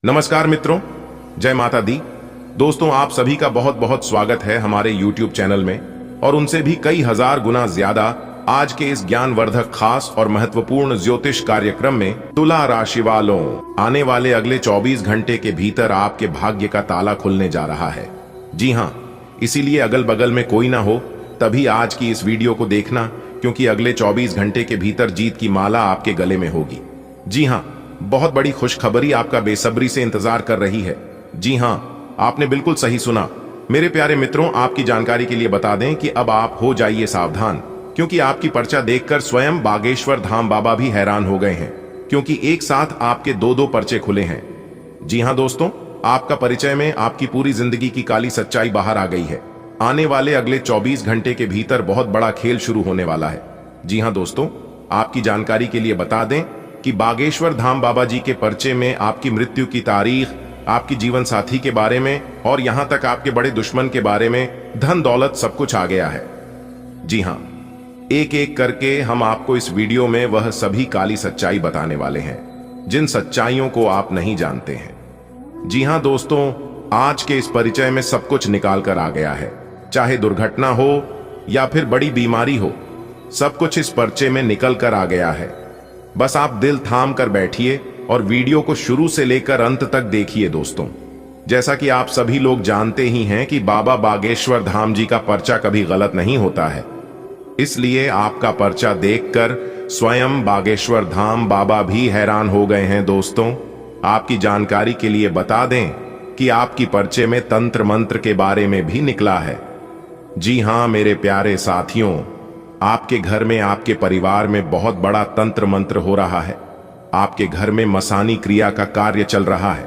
नमस्कार मित्रों, जय माता दी। दोस्तों, आप सभी का बहुत बहुत स्वागत है हमारे YouTube चैनल में और उनसे भी कई हजार गुना ज्यादा आज के इस ज्ञानवर्धक खास और महत्वपूर्ण ज्योतिष कार्यक्रम में। तुला राशि वालों, आने वाले अगले 24 घंटे के भीतर आपके भाग्य का ताला खुलने जा रहा है। जी हाँ, इसीलिए अगल बगल में कोई ना हो तभी आज की इस वीडियो को देखना, क्योंकि अगले 24 घंटे के भीतर जीत की माला आपके गले में होगी। जी हाँ, बहुत बड़ी खुशखबरी आपका बेसब्री से इंतजार कर रही है। जी हाँ, आपने बिल्कुल सही सुना। मेरे प्यारे मित्रों, आपकी जानकारी के लिए बता दें कि अब आप हो जाइए सावधान, क्योंकि आपकी पर्चा देखकर स्वयं बागेश्वर धाम बाबा भी हैरान हो गए हैं, क्योंकि एक साथ आपके दो पर्चे खुले हैं। जी हाँ दोस्तों, आपका परिचय में आपकी पूरी जिंदगी की काली सच्चाई बाहर आ गई है। आने वाले अगले 24 घंटे के भीतर बहुत बड़ा खेल शुरू होने वाला है। जी हाँ दोस्तों, आपकी जानकारी के लिए बता दें कि बागेश्वर धाम बाबा जी के पर्चे में आपकी मृत्यु की तारीख, आपकी जीवन साथी के बारे में और यहां तक आपके बड़े दुश्मन के बारे में, धन दौलत सब कुछ आ गया है। जी हां, एक एक करके हम आपको इस वीडियो में वह सभी काली सच्चाई बताने वाले हैं जिन सच्चाइयों को आप नहीं जानते हैं। जी हां दोस्तों, आज के इस परिचय में सब कुछ निकाल कर आ गया है। चाहे दुर्घटना हो या फिर बड़ी बीमारी हो, सब कुछ इस पर्चे में निकल कर आ गया है। बस आप दिल थाम कर बैठिए और वीडियो को शुरू से लेकर अंत तक देखिए। दोस्तों, जैसा कि आप सभी लोग जानते ही हैं कि बाबा बागेश्वर धाम जी का पर्चा कभी गलत नहीं होता है, इसलिए आपका पर्चा देखकर स्वयं बागेश्वर धाम बाबा भी हैरान हो गए हैं। दोस्तों, आपकी जानकारी के लिए बता दें कि आपकी पर्चे में तंत्र मंत्र के बारे में भी निकला है। जी हां मेरे प्यारे साथियों, आपके घर में, आपके परिवार में बहुत बड़ा तंत्र मंत्र हो रहा है। आपके घर में मसानी क्रिया का कार्य चल रहा है,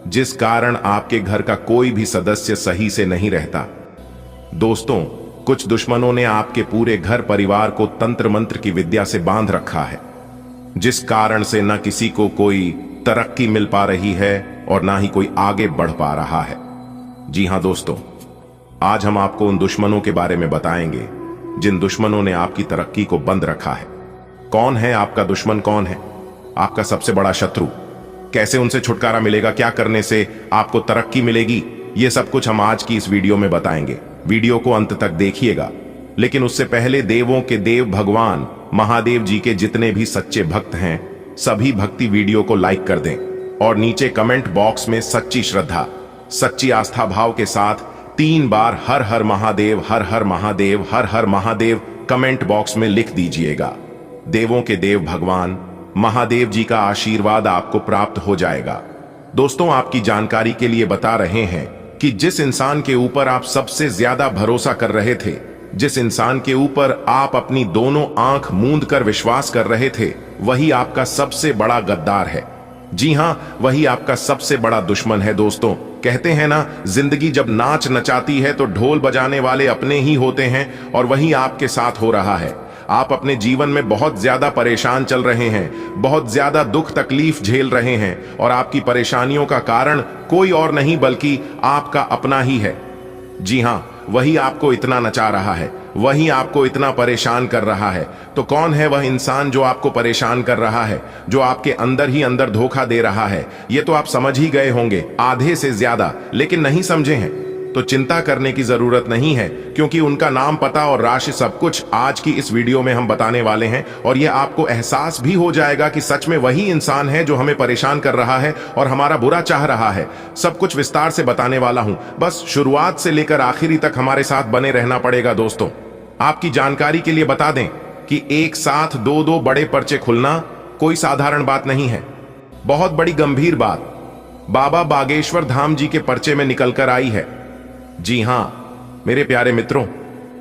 जिस कारण आपके घर का कोई भी सदस्य सही से नहीं रहता। दोस्तों, कुछ दुश्मनों ने आपके पूरे घर परिवार को तंत्र मंत्र की विद्या से बांध रखा है, जिस कारण से न किसी को कोई तरक्की मिल पा रही है और ना ही कोई आगे बढ़ पा रहा है। जी हां दोस्तों, आज हम आपको उन दुश्मनों के बारे में बताएंगे जिन दुश्मनों ने आपकी तरक्की को बंद रखा है। कौन है आपका दुश्मन, कौन है आपका सबसे बड़ा शत्रु, कैसे उनसे छुटकारा मिलेगा, क्या करने से आपको तरक्की मिलेगी, ये सब कुछ हम आज की इस वीडियो में बताएंगे। वीडियो को अंत तक देखिएगा। लेकिन उससे पहले देवों के देव भगवान महादेव जी के जितने भी सच्चे भक्त हैं, सभी भक्ति वीडियो को लाइक कर दें और नीचे कमेंट बॉक्स में सच्ची श्रद्धा, सच्ची आस्था भाव के साथ 3 बार हर हर महादेव, हर हर महादेव, हर हर महादेव कमेंट बॉक्स में लिख दीजिएगा। देवों के देव भगवान महादेव जी का आशीर्वाद आपको प्राप्त हो जाएगा। दोस्तों, आपकी जानकारी के लिए बता रहे हैं कि जिस इंसान के ऊपर आप सबसे ज्यादा भरोसा कर रहे थे, जिस इंसान के ऊपर आप अपनी दोनों आंख मूंद कर विश्वास कर रहे थे, वही आपका सबसे बड़ा गद्दार है। जी हां, वही आपका सबसे बड़ा दुश्मन है। दोस्तों, कहते हैं ना, जिंदगी जब नाच नचाती है तो ढोल बजाने वाले अपने ही होते हैं, और वही आपके साथ हो रहा है। आप अपने जीवन में बहुत ज्यादा परेशान चल रहे हैं, बहुत ज्यादा दुख तकलीफ झेल रहे हैं, और आपकी परेशानियों का कारण कोई और नहीं बल्कि आपका अपना ही है। जी हां, वही आपको इतना नचा रहा है, वही आपको इतना परेशान कर रहा है। तो कौन है वह इंसान जो आपको परेशान कर रहा है, जो आपके अंदर ही अंदर धोखा दे रहा है? ये तो आप समझ ही गए होंगे, आधे से ज्यादा, लेकिन नहीं समझे हैं तो चिंता करने की जरूरत नहीं है, क्योंकि उनका नाम, पता और राशि सब कुछ आज की इस वीडियो में हम बताने वाले हैं। और यह आपको एहसास भी हो जाएगा कि सच में वही इंसान है जो हमें परेशान कर रहा है और हमारा बुरा चाह रहा है। सब कुछ विस्तार से बताने वाला हूं, बस शुरुआत से लेकर आखिरी तक हमारे साथ बने रहना पड़ेगा। दोस्तों, आपकी जानकारी के लिए बता दें कि एक साथ दो बड़े पर्चे खुलना कोई साधारण बात नहीं है, बहुत बड़ी गंभीर बात बाबा बागेश्वर धाम जी के पर्चे में निकल कर आई है। जी हां मेरे प्यारे मित्रों,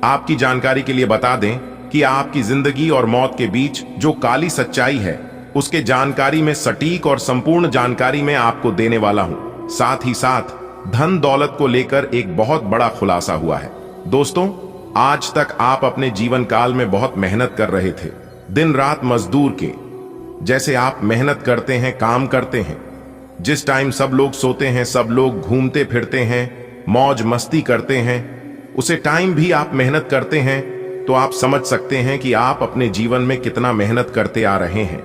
आपकी जानकारी के लिए बता दें कि आपकी जिंदगी और मौत के बीच जो काली सच्चाई है, उसके जानकारी में सटीक और संपूर्ण जानकारी में आपको देने वाला हूं। साथ ही साथ धन दौलत को लेकर एक बहुत बड़ा खुलासा हुआ है। दोस्तों, आज तक आप अपने जीवन काल में बहुत मेहनत कर रहे थे, दिन रात मजदूर के जैसे आप मेहनत करते हैं, काम करते हैं। जिस टाइम सब लोग सोते हैं, सब लोग घूमते फिरते हैं, मौज मस्ती करते हैं, उसे टाइम भी आप मेहनत करते हैं, तो आप समझ सकते हैं कि आप अपने जीवन में कितना मेहनत करते आ रहे हैं।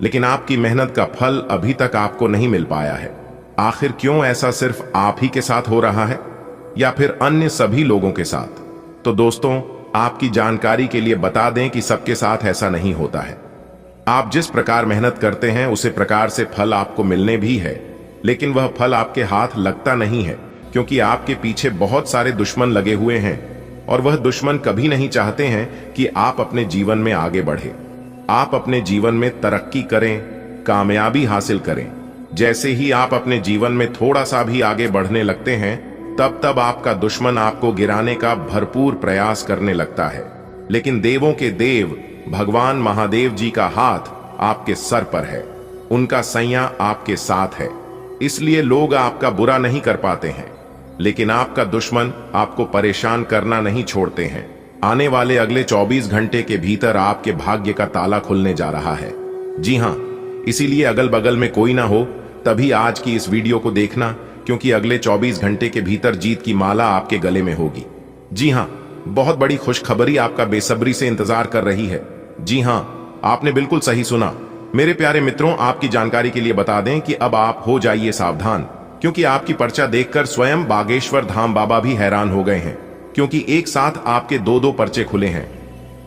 लेकिन आपकी मेहनत का फल अभी तक आपको नहीं मिल पाया है। आखिर क्यों ऐसा सिर्फ आप ही के साथ हो रहा है या फिर अन्य सभी लोगों के साथ? तो दोस्तों, आपकी जानकारी के लिए बता दें कि सबके साथ ऐसा नहीं होता है। आप जिस प्रकार मेहनत करते हैं उसी प्रकार से फल आपको मिलने भी है, लेकिन वह फल आपके हाथ लगता नहीं है क्योंकि आपके पीछे बहुत सारे दुश्मन लगे हुए हैं और वह दुश्मन कभी नहीं चाहते हैं कि आप अपने जीवन में आगे बढ़े, आप अपने जीवन में तरक्की करें, कामयाबी हासिल करें। जैसे ही आप अपने जीवन में थोड़ा सा भी आगे बढ़ने लगते हैं, तब तब आपका दुश्मन आपको गिराने का भरपूर प्रयास करने लगता है। लेकिन देवों के देव भगवान महादेव जी का हाथ आपके सर पर है, उनका सैया आपके साथ है, इसलिए लोग आपका बुरा नहीं कर पाते हैं। लेकिन आपका दुश्मन आपको परेशान करना नहीं छोड़ते हैं। आने वाले अगले 24 घंटे के भीतर आपके भाग्य का ताला खुलने जा रहा है। जी हां, इसीलिए अगल बगल में कोई ना हो तभी आज की इस वीडियो को देखना, क्योंकि अगले 24 घंटे के भीतर जीत की माला आपके गले में होगी। जी हां, बहुत बड़ी खुशखबरी आपका बेसब्री से इंतजार कर रही है। जी हां, आपने बिल्कुल सही सुना। मेरे प्यारे मित्रों, आपकी जानकारी के लिए बता दें कि अब आप हो जाइए सावधान, क्योंकि आपकी पर्चा देखकर स्वयं बागेश्वर धाम बाबा भी हैरान हो गए हैं, क्योंकि एक साथ आपके दो पर्चे खुले हैं।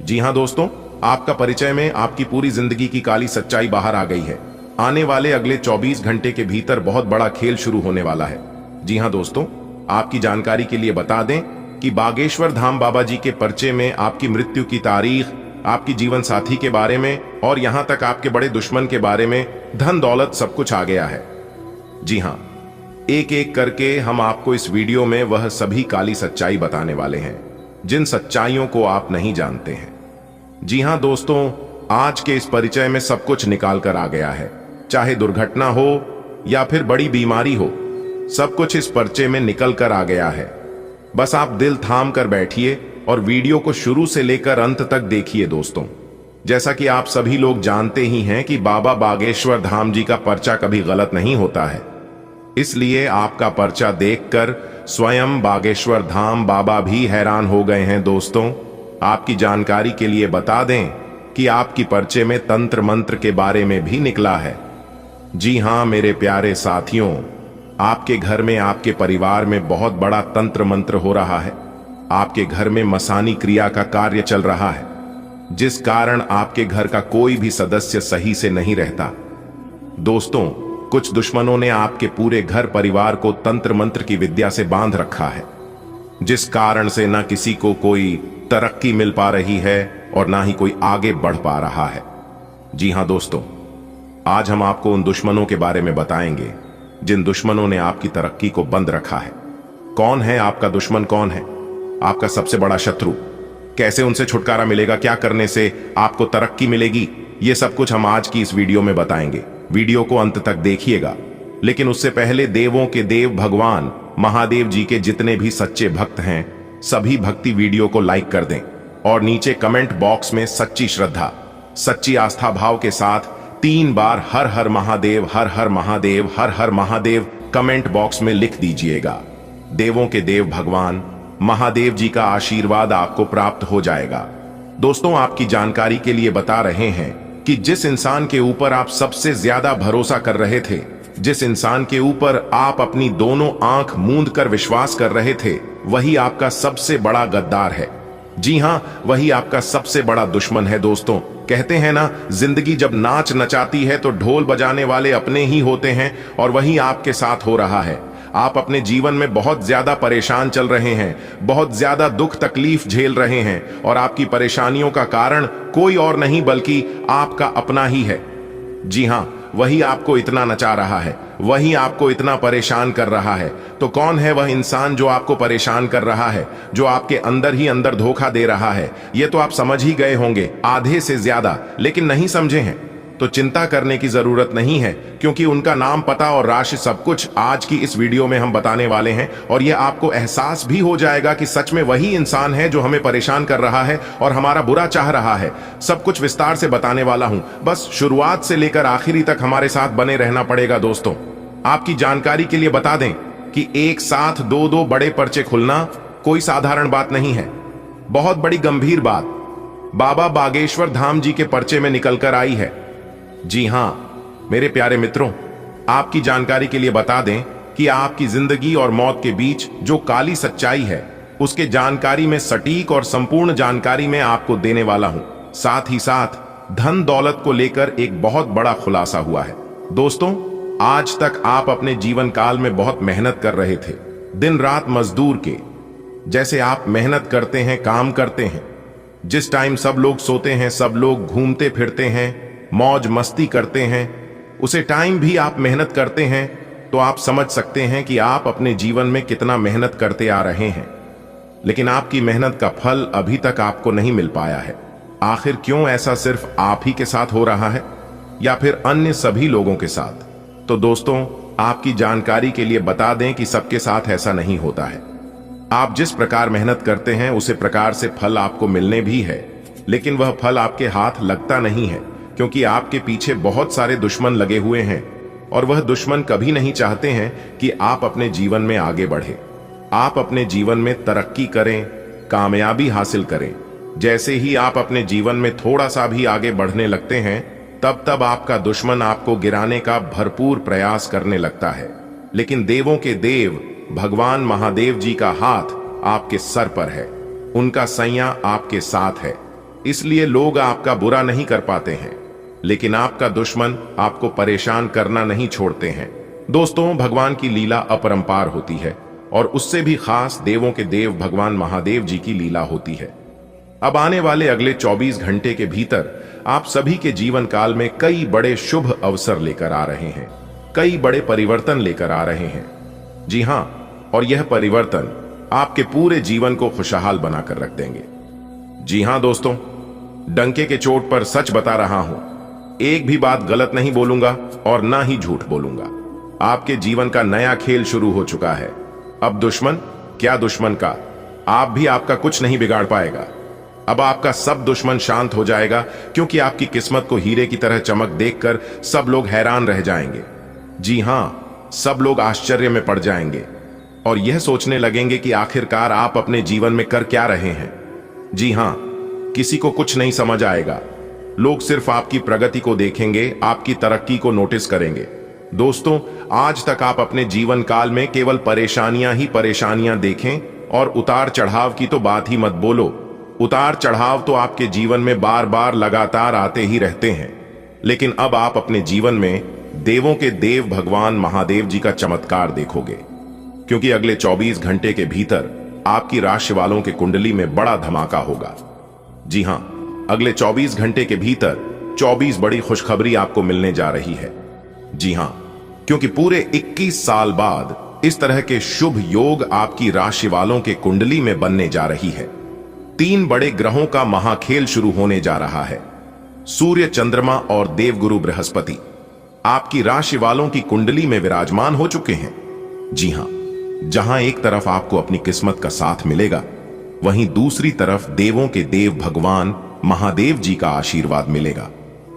जी हां दोस्तों, आपका परिचय में आपकी पूरी जिंदगी की काली सच्चाई बाहर आ गई है। आने वाले अगले 24 घंटे के भीतर बहुत बड़ा खेल शुरू होने वाला है। जी हां दोस्तों, आपकी जानकारी के लिए बता दें कि बागेश्वर धाम बाबा जी के पर्चे में आपकी मृत्यु की तारीख, आपकी जीवन साथी के बारे में और यहां तक आपके बड़े दुश्मन के बारे में, धन दौलत सब कुछ आ गया है। जी हां, एक एक करके हम आपको इस वीडियो में वह सभी काली सच्चाई बताने वाले हैं जिन सच्चाइयों को आप नहीं जानते हैं। जी हां दोस्तों, आज के इस परिचय में सब कुछ निकाल कर आ गया है, चाहे दुर्घटना हो या फिर बड़ी बीमारी हो, सब कुछ इस पर्चे में निकल कर आ गया है। बस आप दिल थाम कर बैठिए और वीडियो को शुरू से लेकर अंत तक देखिए। दोस्तों, जैसा कि आप सभी लोग जानते ही हैं कि बाबा बागेश्वर धाम जी का पर्चा कभी गलत नहीं होता है, इसलिए आपका पर्चा देखकर स्वयं बागेश्वर धाम बाबा भी हैरान हो गए हैं। दोस्तों, आपकी जानकारी के लिए बता दें कि आपकी पर्चे में तंत्र मंत्र के बारे में भी निकला है। जी हां मेरे प्यारे साथियों, आपके घर में, आपके परिवार में बहुत बड़ा तंत्र मंत्र हो रहा है। आपके घर में मसानी क्रिया का कार्य चल रहा है, जिस कारण आपके घर का कोई भी सदस्य सही से नहीं रहता। दोस्तों, कुछ दुश्मनों ने आपके पूरे घर परिवार को तंत्र मंत्र की विद्या से बांध रखा है, जिस कारण से ना किसी को कोई तरक्की मिल पा रही है और ना ही कोई आगे बढ़ पा रहा है। जी हां दोस्तों, आज हम आपको उन दुश्मनों के बारे में बताएंगे जिन दुश्मनों ने आपकी तरक्की को बंद रखा है। कौन है आपका दुश्मन, कौन है आपका सबसे बड़ा शत्रु, कैसे उनसे छुटकारा मिलेगा, क्या करने से आपको तरक्की मिलेगी, ये सब कुछ हम आज की इस वीडियो में बताएंगे। वीडियो को अंत तक देखिएगा। लेकिन उससे पहले देवों के देव भगवान महादेव जी के जितने भी सच्चे भक्त हैं, सभी भक्ति वीडियो को लाइक कर दें और नीचे कमेंट बॉक्स में सच्ची श्रद्धा, सच्ची आस्था भाव के साथ 3 बार हर हर महादेव, हर हर महादेव, हर हर महादेव कमेंट बॉक्स में लिख दीजिएगा। देवों के देव भगवान महादेव जी का आशीर्वाद आपको प्राप्त हो जाएगा। दोस्तों, आपकी जानकारी के लिए बता रहे हैं कि जिस इंसान के ऊपर आप सबसे ज्यादा भरोसा कर रहे थे, जिस इंसान के ऊपर आप अपनी दोनों आंख मूंद कर विश्वास कर रहे थे, वही आपका सबसे बड़ा गद्दार है। जी हां, वही आपका सबसे बड़ा दुश्मन है। दोस्तों, कहते हैं ना, जिंदगी जब नाच नचाती है तो ढोल बजाने वाले अपने ही होते हैं, और वही आपके साथ हो रहा है। आप अपने जीवन में बहुत ज्यादा परेशान चल रहे हैं, बहुत ज्यादा दुख तकलीफ झेल रहे हैं, और आपकी परेशानियों का कारण कोई और नहीं बल्कि आपका अपना ही है। जी हां, वही आपको इतना नचा रहा है, वही आपको इतना परेशान कर रहा है। तो कौन है वह इंसान जो आपको परेशान कर रहा है, जो आपके अंदर ही अंदर धोखा दे रहा है? ये तो आप समझ ही गए होंगे, आधे से ज्यादा, लेकिन नहीं समझे हैं तो चिंता करने की जरूरत नहीं है, क्योंकि उनका नाम, पता और राशि सब कुछ आज की इस वीडियो में हम बताने वाले हैं। और यह आपको एहसास भी हो जाएगा कि सच में वही इंसान है जो हमें परेशान कर रहा है और हमारा बुरा चाह रहा है। सब कुछ विस्तार से बताने वाला हूं, बस शुरुआत से लेकर आखिरी तक हमारे साथ बने रहना पड़ेगा। दोस्तों, आपकी जानकारी के लिए बता दें कि एक साथ 2 बड़े पर्चे खुलना कोई साधारण बात नहीं है, बहुत बड़ी गंभीर बात बाबा बागेश्वर धाम जी के पर्चे में निकल कर आई है। जी हां मेरे प्यारे मित्रों, आपकी जानकारी के लिए बता दें कि आपकी जिंदगी और मौत के बीच जो काली सच्चाई है उसके जानकारी में सटीक और संपूर्ण जानकारी में आपको देने वाला हूं। साथ ही साथ धन दौलत को लेकर एक बहुत बड़ा खुलासा हुआ है। दोस्तों, आज तक आप अपने जीवन काल में बहुत मेहनत कर रहे थे, दिन रात मजदूर के जैसे आप मेहनत करते हैं, काम करते हैं। जिस टाइम सब लोग सोते हैं, सब लोग घूमते फिरते हैं, मौज मस्ती करते हैं, उसे टाइम भी आप मेहनत करते हैं, तो आप समझ सकते हैं कि आप अपने जीवन में कितना मेहनत करते आ रहे हैं। लेकिन आपकी मेहनत का फल अभी तक आपको नहीं मिल पाया है। आखिर क्यों ऐसा सिर्फ आप ही के साथ हो रहा है या फिर अन्य सभी लोगों के साथ? तो दोस्तों, आपकी जानकारी के लिए बता दें कि सबके साथ ऐसा नहीं होता है। आप जिस प्रकार मेहनत करते हैं उसी प्रकार से फल आपको मिलने भी है, लेकिन वह फल आपके हाथ लगता नहीं है, क्योंकि आपके पीछे बहुत सारे दुश्मन लगे हुए हैं और वह दुश्मन कभी नहीं चाहते हैं कि आप अपने जीवन में आगे बढ़े, आप अपने जीवन में तरक्की करें, कामयाबी हासिल करें। जैसे ही आप अपने जीवन में थोड़ा सा भी आगे बढ़ने लगते हैं, तब तब आपका दुश्मन आपको गिराने का भरपूर प्रयास करने लगता है। लेकिन देवों के देव भगवान महादेव जी का हाथ आपके सर पर है, उनका सैया आपके साथ है, इसलिए लोग आपका बुरा नहीं कर पाते हैं। लेकिन आपका दुश्मन आपको परेशान करना नहीं छोड़ते हैं। दोस्तों, भगवान की लीला अपरंपार होती है और उससे भी खास देवों के देव भगवान महादेव जी की लीला होती है। अब आने वाले अगले 24 घंटे के भीतर आप सभी के जीवन काल में कई बड़े शुभ अवसर लेकर आ रहे हैं, कई बड़े परिवर्तन लेकर आ रहे हैं। जी हां, और यह परिवर्तन आपके पूरे जीवन को खुशहाल बनाकर रख देंगे। जी हां दोस्तों, डंके के चोट पर सच बता रहा हूं, एक भी बात गलत नहीं बोलूंगा और ना ही झूठ बोलूंगा। आपके जीवन का नया खेल शुरू हो चुका है। अब दुश्मन क्या दुश्मन का, आप भी आपका कुछ नहीं बिगाड़ पाएगा। अब आपका सब दुश्मन शांत हो जाएगा, क्योंकि आपकी किस्मत को हीरे की तरह चमक देखकर सब लोग हैरान रह जाएंगे। जी हां, सब लोग आश्चर्य में पड़ जाएंगे और यह सोचने लगेंगे कि आखिरकार आप अपने जीवन में कर क्या रहे हैं। जी हां, किसी को कुछ नहीं समझ आएगा। लोग सिर्फ आपकी प्रगति को देखेंगे, आपकी तरक्की को नोटिस करेंगे। दोस्तों, आज तक आप अपने जीवन काल में केवल परेशानियां ही परेशानियां देखें और उतार चढ़ाव की तो बात ही मत बोलो। उतार चढ़ाव तो आपके जीवन में बार बार लगातार आते ही रहते हैं। लेकिन अब आप अपने जीवन में देवों के देव भगवान महादेव जी का चमत्कार देखोगे, क्योंकि अगले 24 घंटे के भीतर आपकी राशि वालों के कुंडली में बड़ा धमाका होगा। जी हां, अगले 24 घंटे के भीतर 24 बड़ी खुशखबरी आपको मिलने जा रही है। जी हां, क्योंकि पूरे 21 साल बाद इस तरह के शुभ योग आपकी राशि वालों के कुंडली में बनने जा रही है। 3 बड़े ग्रहों का महाखेल शुरू होने जा रहा है। सूर्य, चंद्रमा और देवगुरु बृहस्पति आपकी राशि वालों की कुंडली में विराजमान हो चुके हैं। जी हां, जहां एक तरफ आपको अपनी किस्मत का साथ मिलेगा, वहीं दूसरी तरफ देवों के देव भगवान महादेव जी का आशीर्वाद मिलेगा।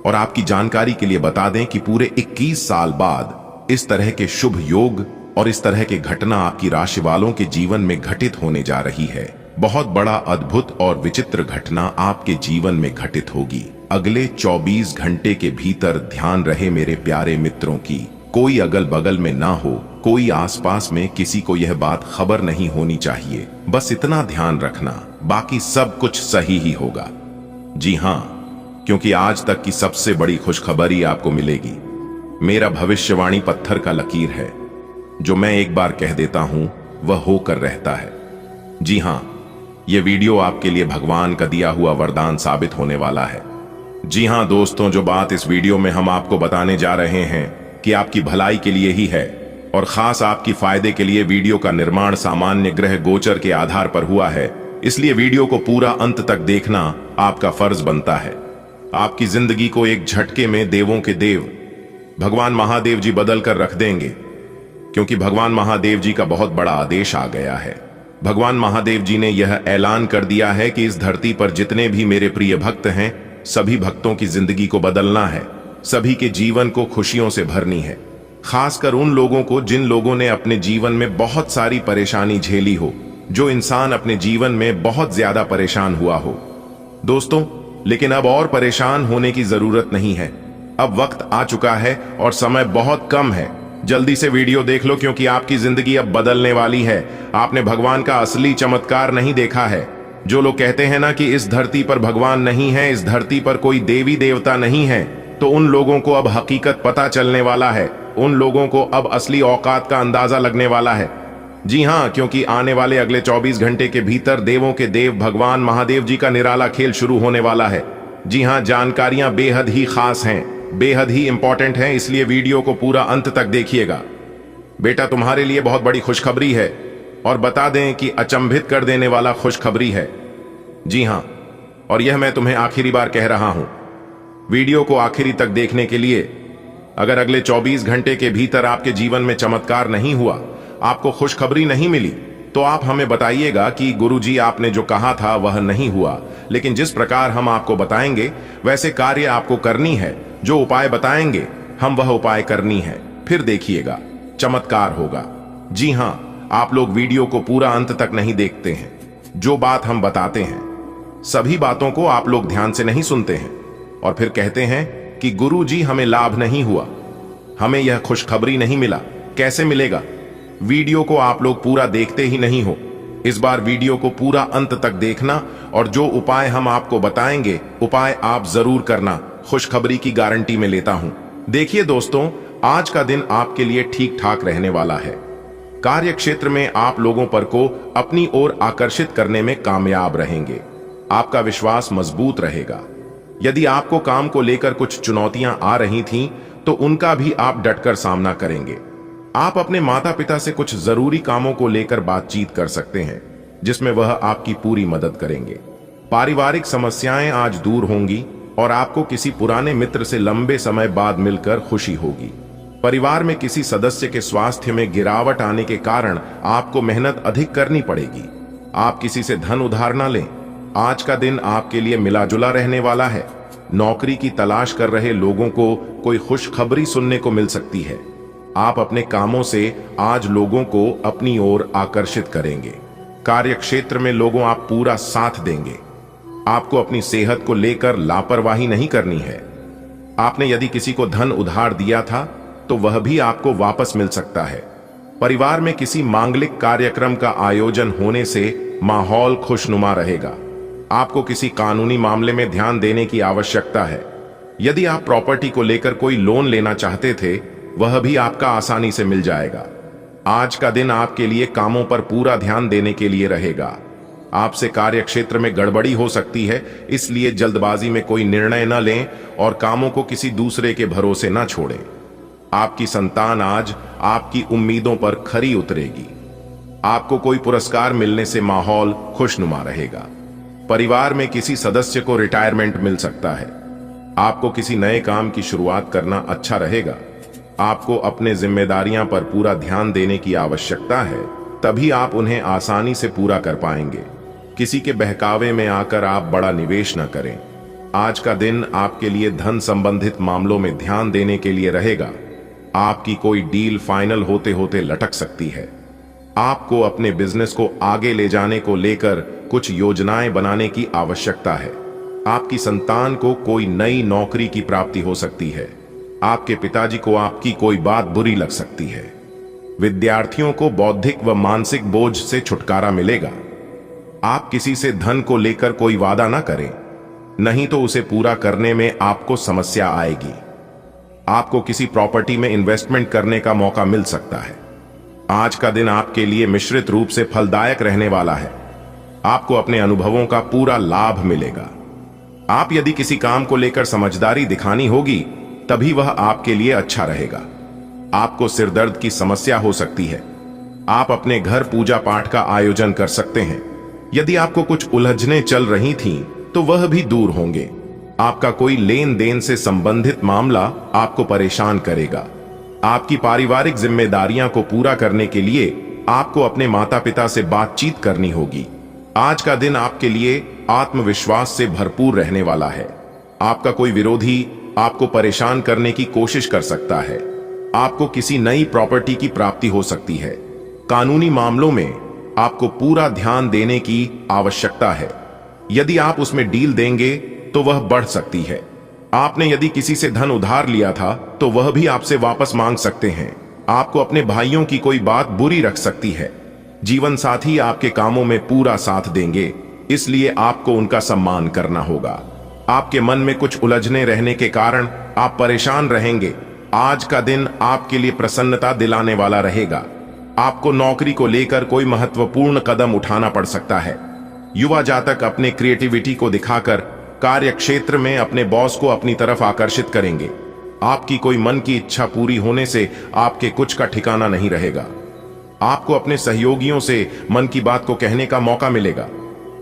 और आपकी जानकारी के लिए बता दें कि पूरे 21 साल बाद इस तरह के शुभ योग और इस तरह की घटना आपकी राशि वालों के जीवन में घटित होने जा रही है। बहुत बड़ा, अद्भुत और विचित्र घटना आपके जीवन में घटित होगी अगले 24 घंटे के भीतर। ध्यान रहे मेरे प्यारे मित्रों की, कोई अगल बगल में ना हो, कोई आसपास में किसी को यह बात खबर नहीं होनी चाहिए। बस इतना ध्यान रखना, बाकी सब कुछ सही ही होगा। जी हां, क्योंकि आज तक की सबसे बड़ी खुशखबरी आपको मिलेगी। मेरा भविष्यवाणी पत्थर का लकीर है, जो मैं एक बार कह देता हूं वह होकर रहता है। जी हां, यह वीडियो आपके लिए भगवान का दिया हुआ वरदान साबित होने वाला है। जी हां दोस्तों, जो बात इस वीडियो में हम आपको बताने जा रहे हैं कि आपकी भलाई के लिए ही है और खास आपकी फायदे के लिए वीडियो का निर्माण सामान्य ग्रह गोचर के आधार पर हुआ है, इसलिए वीडियो को पूरा अंत तक देखना आपका फर्ज बनता है। आपकी जिंदगी को एक झटके में देवों के देव भगवान महादेव जी बदल कर रख देंगे, क्योंकि भगवान महादेव जी का बहुत बड़ा आदेश आ गया है। भगवान महादेव जी ने यह ऐलान कर दिया है कि इस धरती पर जितने भी मेरे प्रिय भक्त हैं, सभी भक्तों की जिंदगी को बदलना है, सभी के जीवन को खुशियों से भरनी है। खासकर उन लोगों को जिन लोगों ने अपने जीवन में बहुत सारी परेशानी झेली हो, जो इंसान अपने जीवन में बहुत ज्यादा परेशान हुआ हो। दोस्तों, लेकिन अब और परेशान होने की जरूरत नहीं है। अब वक्त आ चुका है और समय बहुत कम है जल्दी से वीडियो देख लो क्योंकि आपकी जिंदगी अब बदलने वाली है। आपने भगवान का असली चमत्कार नहीं देखा है। जो लोग कहते हैं ना कि इस धरती पर भगवान नहीं है, इस धरती पर कोई देवी देवता नहीं है, तो उन लोगों को अब हकीकत पता चलने वाला है। उन लोगों को अब असली औकात का अंदाजा लगने वाला है। जी हाँ, क्योंकि आने वाले अगले 24 घंटे के भीतर देवों के देव भगवान महादेव जी का निराला खेल शुरू होने वाला है। जी हाँ, जानकारियां बेहद ही खास हैं, बेहद ही इंपॉर्टेंट हैं, इसलिए वीडियो को पूरा अंत तक देखिएगा। बेटा, तुम्हारे लिए बहुत बड़ी खुशखबरी है, और बता दें कि अचंभित कर देने वाला खुशखबरी है। जी हां, और यह मैं तुम्हें आखिरी बार कह रहा हूं। वीडियो को आखिरी तक देखने के लिए, अगर अगले 24 घंटे के भीतर आपके जीवन में चमत्कार नहीं हुआ, आपको खुशखबरी नहीं मिली, तो आप हमें बताइएगा कि गुरुजी आपने जो कहा था वह नहीं हुआ। लेकिन जिस प्रकार हम आपको बताएंगे वैसे कार्य आपको करनी है। जो उपाय बताएंगे हम वह उपाय करनी है, फिर देखिएगा चमत्कार होगा। जी हां, आप लोग वीडियो को पूरा अंत तक नहीं देखते हैं। जो बात हम बताते हैं सभी बातों को आप लोग ध्यान से नहीं सुनते हैं और फिर कहते हैं कि गुरुजी हमें लाभ नहीं हुआ, हमें यह खुशखबरी नहीं मिला। कैसे मिलेगा? वीडियो को आप लोग पूरा देखते ही नहीं हो। इस बार वीडियो को पूरा अंत तक देखना, और जो उपाय हम आपको बताएंगे उपाय आप जरूर करना। खुशखबरी की गारंटी में लेता हूं। देखिए दोस्तों, आज का दिन आपके लिए ठीक ठाक रहने वाला है। कार्य क्षेत्र में आप लोगों पर को अपनी ओर आकर्षित करने में कामयाब रहेंगे। आपका विश्वास मजबूत रहेगा। यदि आपको काम को लेकर कुछ चुनौतियां आ रही थीं, तो उनका भी आप डटकर सामना करेंगे। आप अपने माता पिता से कुछ जरूरी कामों को लेकर बातचीत कर सकते हैं, जिसमें वह आपकी पूरी मदद करेंगे। पारिवारिक समस्याएं आज दूर होंगी और आपको किसी पुराने मित्र से लंबे समय बाद मिलकर खुशी होगी। परिवार में किसी सदस्य के स्वास्थ्य में गिरावट आने के कारण आपको मेहनत अधिक करनी पड़ेगी। आप किसी से धन उधार ना लें। आज का दिन आपके लिए मिला जुला रहने वाला है। नौकरी की तलाश कर रहे लोगों को कोई खुशखबरी सुनने को मिल सकती है। आप अपने कामों से आज लोगों को अपनी ओर आकर्षित करेंगे। कार्य क्षेत्र में लोगों आप पूरा साथ देंगे। आपको अपनी सेहत को लेकर लापरवाही नहीं करनी है। आपने यदि किसी को धन उधार दिया था तो वह भी आपको वापस मिल सकता है। परिवार में किसी मांगलिक कार्यक्रम का आयोजन होने से माहौल खुशनुमा रहेगा। आपको किसी कानूनी मामले में ध्यान देने की आवश्यकता है। यदि आप प्रॉपर्टी को लेकर कोई लोन लेना चाहते थे, वह भी आपका आसानी से मिल जाएगा। आज का दिन आपके लिए कामों पर पूरा ध्यान देने के लिए रहेगा। आपसे कार्य क्षेत्र में गड़बड़ी हो सकती है, इसलिए जल्दबाजी में कोई निर्णय न लें और कामों को किसी दूसरे के भरोसे न छोड़ें। आपकी संतान आज आपकी उम्मीदों पर खरी उतरेगी। आपको कोई पुरस्कार मिलने से माहौल खुशनुमा रहेगा। परिवार में किसी सदस्य को रिटायरमेंट मिल सकता है। आपको किसी नए काम की शुरुआत करना अच्छा रहेगा। आपको अपने जिम्मेदारियां पर पूरा ध्यान देने की आवश्यकता है, तभी आप उन्हें आसानी से पूरा कर पाएंगे। किसी के बहकावे में आकर आप बड़ा निवेश न करें। आज का दिन आपके लिए धन संबंधित मामलों में ध्यान देने के लिए रहेगा। आपकी कोई डील फाइनल होते होते लटक सकती है। आपको अपने बिजनेस को आगे ले जाने को लेकर कुछ योजनाएं बनाने की आवश्यकता है। आपकी संतान को कोई नई नौकरी की प्राप्ति हो सकती है। आपके पिताजी को आपकी कोई बात बुरी लग सकती है। विद्यार्थियों को बौद्धिक व मानसिक बोझ से छुटकारा मिलेगा। आप किसी से धन को लेकर कोई वादा ना करें, नहीं तो उसे पूरा करने में आपको समस्या आएगी। आपको किसी प्रॉपर्टी में इन्वेस्टमेंट करने का मौका मिल सकता है। आज का दिन आपके लिए मिश्रित रूप से फलदायक रहने वाला है। आपको अपने अनुभवों का पूरा लाभ मिलेगा। आप यदि किसी काम को लेकर समझदारी दिखानी होगी, तभी वह आपके लिए अच्छा रहेगा। आपको सिरदर्द की समस्या हो सकती है। आप अपने घर पूजा पाठ का आयोजन कर सकते हैं। यदि आपको कुछ उलझनें चल रही थीं, तो वह भी दूर होंगे। आपका कोई लेन देन से संबंधित मामला आपको परेशान करेगा। आपकी पारिवारिक जिम्मेदारियां को पूरा करने के लिए आपको अपने माता पिता से बातचीत करनी होगी। आज का दिन आपके लिए आत्मविश्वास से भरपूर रहने वाला है। आपका कोई विरोधी आपको परेशान करने की कोशिश कर सकता है। आपको किसी नई प्रॉपर्टी की प्राप्ति हो सकती है। कानूनी मामलों में आपको पूरा ध्यान देने की आवश्यकता है। यदि आप उसमें डील देंगे तो वह बढ़ सकती है। आपने यदि किसी से धन उधार लिया था, तो वह भी आपसे वापस मांग सकते हैं। आपको अपने भाइयों की कोई बात बुरी रख सकती है। जीवन साथी आपके कामों में पूरा साथ देंगे, इसलिए आपको उनका सम्मान करना होगा। आपके मन में कुछ उलझने रहने के कारण आप परेशान रहेंगे। आज का दिन आपके लिए प्रसन्नता दिलाने वाला रहेगा। आपको नौकरी को लेकर कोई महत्वपूर्ण कदम उठाना पड़ सकता है। युवा जातक अपने क्रिएटिविटी को दिखाकर कार्य क्षेत्र में अपने बॉस को अपनी तरफ आकर्षित करेंगे। आपकी कोई मन की इच्छा पूरी होने से आपके कुछ का ठिकाना नहीं रहेगा। आपको अपने सहयोगियों से मन की बात को कहने का मौका मिलेगा।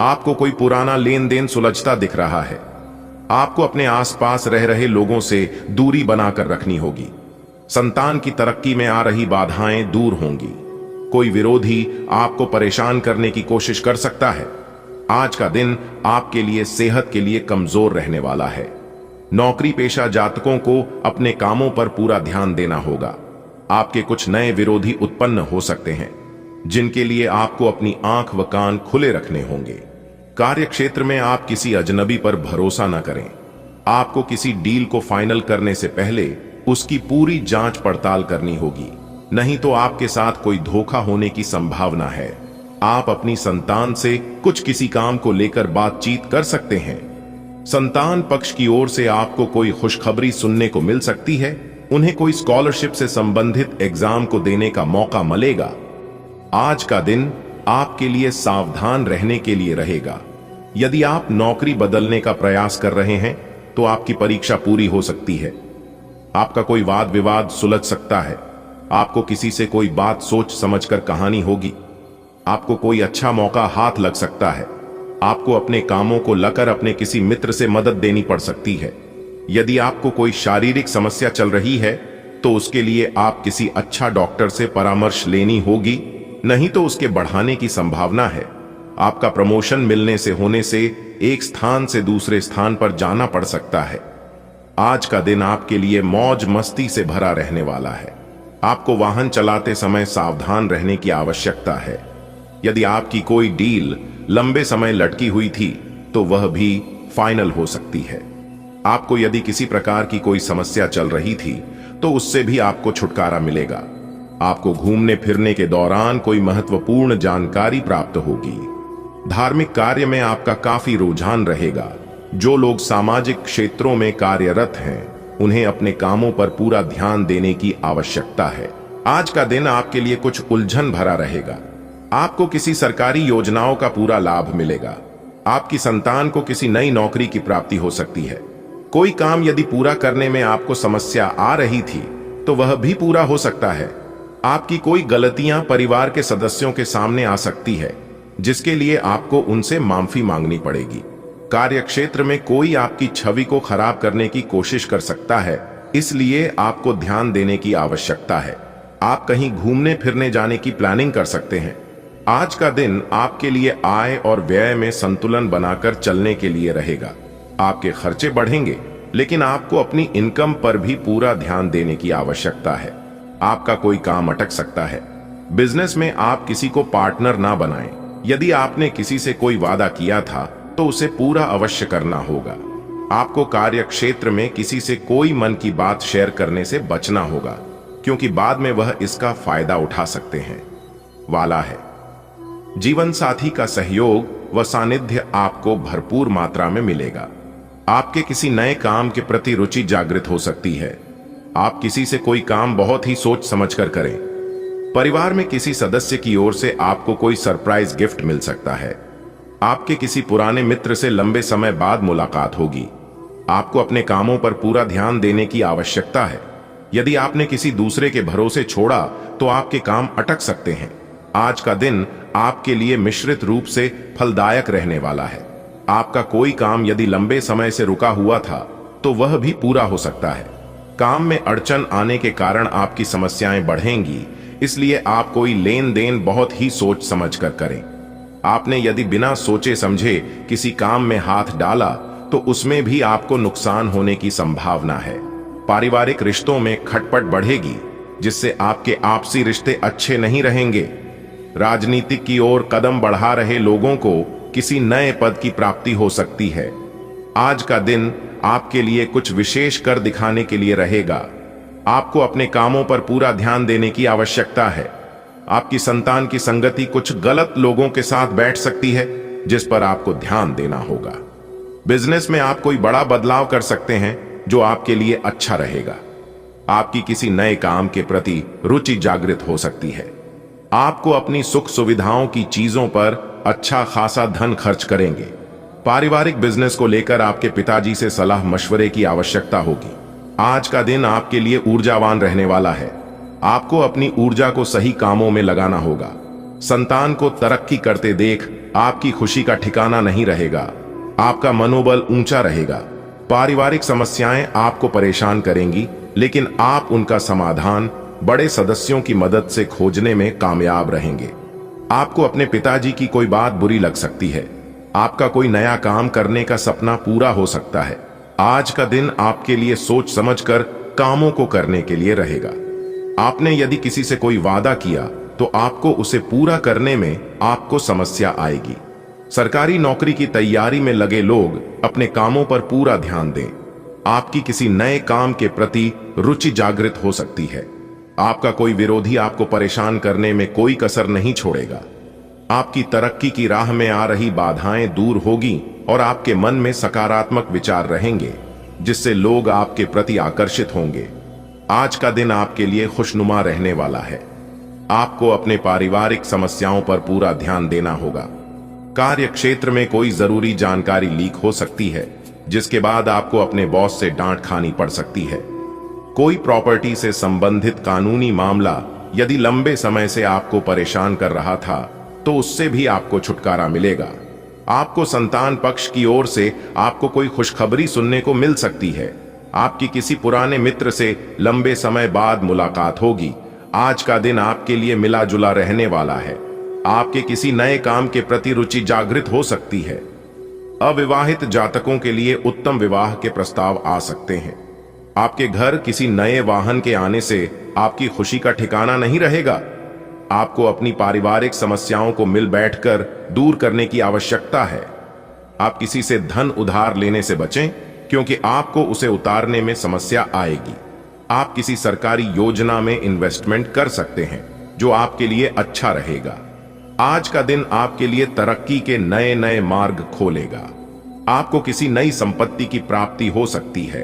आपको कोई पुराना लेन देन सुलझता दिख रहा है। आपको अपने आसपास रह रहे लोगों से दूरी बनाकर रखनी होगी। संतान की तरक्की में आ रही बाधाएं दूर होंगी। कोई विरोधी आपको परेशान करने की कोशिश कर सकता है। आज का दिन आपके लिए सेहत के लिए कमजोर रहने वाला है। नौकरी पेशा जातकों को अपने कामों पर पूरा ध्यान देना होगा। आपके कुछ नए विरोधी उत्पन्न हो सकते हैं, जिनके लिए आपको अपनी आंख व कान खुले रखने होंगे। कार्य क्षेत्र में आप किसी अजनबी पर भरोसा न करें। आपको किसी डील को फाइनल करने से पहले उसकी पूरी जांच पड़ताल करनी होगी, नहीं तो आपके साथ कोई धोखा होने की संभावना है। आप अपनी संतान से कुछ किसी काम को लेकर बातचीत कर सकते हैं। संतान पक्ष की ओर से आपको कोई खुशखबरी सुनने को मिल सकती है। उन्हें कोई स्कॉलरशिप से संबंधित एग्जाम को देने का मौका मिलेगा। आज का दिन आपके लिए सावधान रहने के लिए रहेगा। यदि आप नौकरी बदलने का प्रयास कर रहे हैं तो आपकी परीक्षा पूरी हो सकती है। आपका कोई वाद विवाद सुलझ सकता है। आपको किसी से कोई बात सोच समझकर कहानी होगी। आपको कोई अच्छा मौका हाथ लग सकता है। आपको अपने कामों को लेकर अपने किसी मित्र से मदद देनी पड़ सकती है। यदि आपको कोई शारीरिक समस्या चल रही है तो उसके लिए आप किसी अच्छा डॉक्टर से परामर्श लेनी होगी, नहीं तो उसके बढ़ाने की संभावना है। आपका प्रमोशन मिलने से होने से एक स्थान से दूसरे स्थान पर जाना पड़ सकता है। आज का दिन आपके लिए मौज मस्ती से भरा रहने वाला है। आपको वाहन चलाते समय सावधान रहने की आवश्यकता है। यदि आपकी कोई डील लंबे समय लटकी हुई थी तो वह भी फाइनल हो सकती है। आपको यदि किसी प्रकार की कोई समस्या चल रही थी तो उससे भी आपको छुटकारा मिलेगा। आपको घूमने फिरने के दौरान कोई महत्वपूर्ण जानकारी प्राप्त होगी। धार्मिक कार्य में आपका काफी रुझान रहेगा। जो लोग सामाजिक क्षेत्रों में कार्यरत हैं उन्हें अपने कामों पर पूरा ध्यान देने की आवश्यकता है। आज का दिन आपके लिए कुछ उलझन भरा रहेगा। आपको किसी सरकारी योजनाओं का पूरा लाभ मिलेगा। आपकी संतान को किसी नई नौकरी की प्राप्ति हो सकती है। कोई काम यदि पूरा करने में आपको समस्या आ रही थी तो वह भी पूरा हो सकता है। आपकी कोई गलतियां परिवार के सदस्यों के सामने आ सकती है, जिसके लिए आपको उनसे माफी मांगनी पड़ेगी। कार्य क्षेत्र में कोई आपकी छवि को खराब करने की कोशिश कर सकता है, इसलिए आपको ध्यान देने की आवश्यकता है। आप कहीं घूमने फिरने जाने की प्लानिंग कर सकते हैं। आज का दिन आपके लिए आय और व्यय में संतुलन बनाकर चलने के लिए रहेगा। आपके खर्चे बढ़ेंगे, लेकिन आपको अपनी इनकम पर भी पूरा ध्यान देने की आवश्यकता है। आपका कोई काम अटक सकता है। बिजनेस में आप किसी को पार्टनर ना बनाएं। यदि आपने किसी से कोई वादा किया था तो उसे पूरा अवश्य करना होगा। आपको कार्य क्षेत्र में किसी से कोई मन की बात शेयर करने से बचना होगा, क्योंकि बाद में वह इसका फायदा उठा सकते हैं। वाला है जीवन साथी का सहयोग व सानिध्य आपको भरपूर मात्रा में मिलेगा। आपके किसी नए काम के प्रति रुचि जागृत हो सकती है। आप किसी से कोई काम बहुत ही सोच समझकर करें। परिवार में किसी सदस्य की ओर से आपको कोई सरप्राइज गिफ्ट मिल सकता है। आपके किसी पुराने मित्र से लंबे समय बाद मुलाकात होगी। आपको अपने कामों पर पूरा ध्यान देने की आवश्यकता है। यदि आपने किसी दूसरे के भरोसे छोड़ा तो आपके काम अटक सकते हैं। आज का दिन आपके लिए मिश्रित रूप से फलदायक रहने वाला है। आपका कोई काम यदि लंबे समय से रुका हुआ था तो वह भी पूरा हो सकता है। काम में अड़चन आने के कारण आपकी समस्याएं बढ़ेंगी, इसलिए आप कोई लेन देन बहुत ही सोच समझ कर करें। आपने यदि बिना सोचे समझे किसी काम में हाथ डाला तो उसमें भी आपको नुकसान होने की संभावना है। पारिवारिक रिश्तों में खटपट बढ़ेगी, जिससे आपके आपसी रिश्ते अच्छे नहीं रहेंगे। राजनीतिक की ओर कदम बढ़ा रहे लोगों को किसी नए पद की प्राप्ति हो सकती है। आज का दिन आपके लिए कुछ विशेष कर दिखाने के लिए रहेगा। आपको अपने कामों पर पूरा ध्यान देने की आवश्यकता है। आपकी संतान की संगति कुछ गलत लोगों के साथ बैठ सकती है, जिस पर आपको ध्यान देना होगा। बिजनेस में आप कोई बड़ा बदलाव कर सकते हैं जो आपके लिए अच्छा रहेगा। आपकी किसी नए काम के प्रति रुचि जागृत हो सकती है। आपको अपनी सुख सुविधाओं की चीजों पर अच्छा खासा धन खर्च करेंगे। पारिवारिक बिजनेस को लेकर आपके पिताजी से सलाह मशवरे की आवश्यकता होगी। आज का दिन आपके लिए ऊर्जावान रहने वाला है। आपको अपनी ऊर्जा को सही कामों में लगाना होगा। संतान को तरक्की करते देख आपकी खुशी का ठिकाना नहीं रहेगा। आपका मनोबल ऊंचा रहेगा। पारिवारिक समस्याएं आपको परेशान करेंगी, लेकिन आप उनका समाधान बड़े सदस्यों की मदद से खोजने में कामयाब रहेंगे। आपको अपने पिताजी की कोई बात बुरी लग सकती है। आपका कोई नया काम करने का सपना पूरा हो सकता है। आज का दिन आपके लिए सोच समझकर कामों को करने के लिए रहेगा। आपने यदि किसी से कोई वादा किया तो आपको उसे पूरा करने में आपको समस्या आएगी। सरकारी नौकरी की तैयारी में लगे लोग अपने कामों पर पूरा ध्यान दें। आपकी किसी नए काम के प्रति रुचि जागृत हो सकती है। आपका कोई विरोधी आपको परेशान करने में कोई कसर नहीं छोड़ेगा। आपकी तरक्की की राह में आ रही बाधाएं दूर होगी और आपके मन में सकारात्मक विचार रहेंगे, जिससे लोग आपके प्रति आकर्षित होंगे। आज का दिन आपके लिए खुशनुमा रहने वाला है। आपको अपने पारिवारिक समस्याओं पर पूरा ध्यान देना होगा। कार्य क्षेत्र में कोई जरूरी जानकारी लीक हो सकती है, जिसके बाद आपको अपने बॉस से डांट खानी पड़ सकती है। कोई प्रॉपर्टी से संबंधित कानूनी मामला यदि लंबे समय से आपको परेशान कर रहा था, तो उससे भी आपको छुटकारा मिलेगा। आपको संतान पक्ष की ओर से आपको कोई खुशखबरी सुनने को मिल सकती है। आपकी किसी पुराने मित्र से लंबे समय बाद मुलाकात होगी। आज का दिन आपके लिए मिला जुला रहने वाला है। आपके किसी नए काम के प्रति रुचि जागृत हो सकती है। अविवाहित जातकों के लिए उत्तम विवाह के प्रस्ताव आ सकते हैं। आपके घर किसी नए वाहन के आने से आपकी खुशी का ठिकाना नहीं रहेगा। आपको अपनी पारिवारिक समस्याओं को मिल बैठकर दूर करने की आवश्यकता है। आप किसी से धन उधार लेने से बचें, क्योंकि आपको उसे उतारने में समस्या आएगी। आप किसी सरकारी योजना में इन्वेस्टमेंट कर सकते हैं, जो आपके लिए अच्छा रहेगा। आज का दिन आपके लिए तरक्की के नए नए मार्ग खोलेगा। आपको किसी नई संपत्ति की प्राप्ति हो सकती है।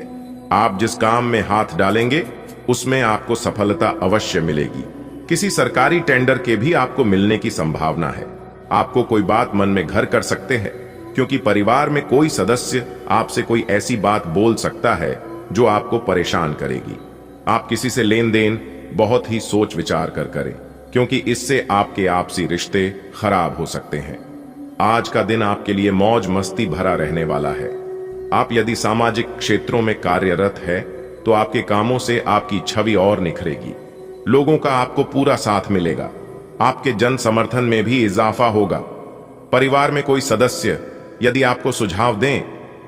आप जिस काम में हाथ डालेंगे उसमें आपको सफलता अवश्य मिलेगी। किसी सरकारी टेंडर के भी आपको मिलने की संभावना है। आपको कोई बात मन में घर कर सकते हैं, क्योंकि परिवार में कोई सदस्य आपसे कोई ऐसी बात बोल सकता है जो आपको परेशान करेगी। आप किसी से लेन देन बहुत ही सोच विचार कर करें, क्योंकि इससे आपके आपसी रिश्ते खराब हो सकते हैं। आज का दिन आपके लिए मौज मस्ती भरा रहने वाला है। आप यदि सामाजिक क्षेत्रों में कार्यरत है तो आपके कामों से आपकी छवि और निखरेगी। लोगों का आपको पूरा साथ मिलेगा। आपके जन समर्थन में भी इजाफा होगा। परिवार में कोई सदस्य यदि आपको सुझाव दें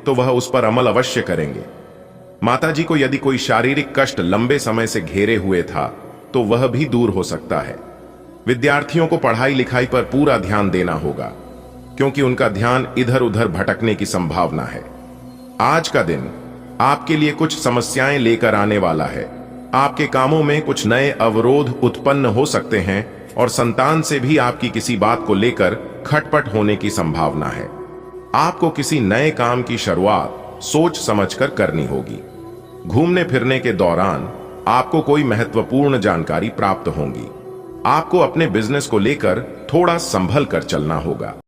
तो वह उस पर अमल अवश्य करेंगे। माताजी को यदि कोई शारीरिक कष्ट लंबे समय से घेरे हुए था तो वह भी दूर हो सकता है। विद्यार्थियों को पढ़ाई लिखाई पर पूरा ध्यान देना होगा, क्योंकि उनका ध्यान इधर उधर भटकने की संभावना है। आज का दिन आपके लिए कुछ समस्याएं लेकर आने वाला है। आपके कामों में कुछ नए अवरोध उत्पन्न हो सकते हैं और संतान से भी आपकी किसी बात को लेकर खटपट होने की संभावना है। आपको किसी नए काम की शुरुआत सोच समझकर करनी होगी। घूमने फिरने के दौरान आपको कोई महत्वपूर्ण जानकारी प्राप्त होगी। आपको अपने बिजनेस को लेकर थोड़ा संभल कर चलना होगा।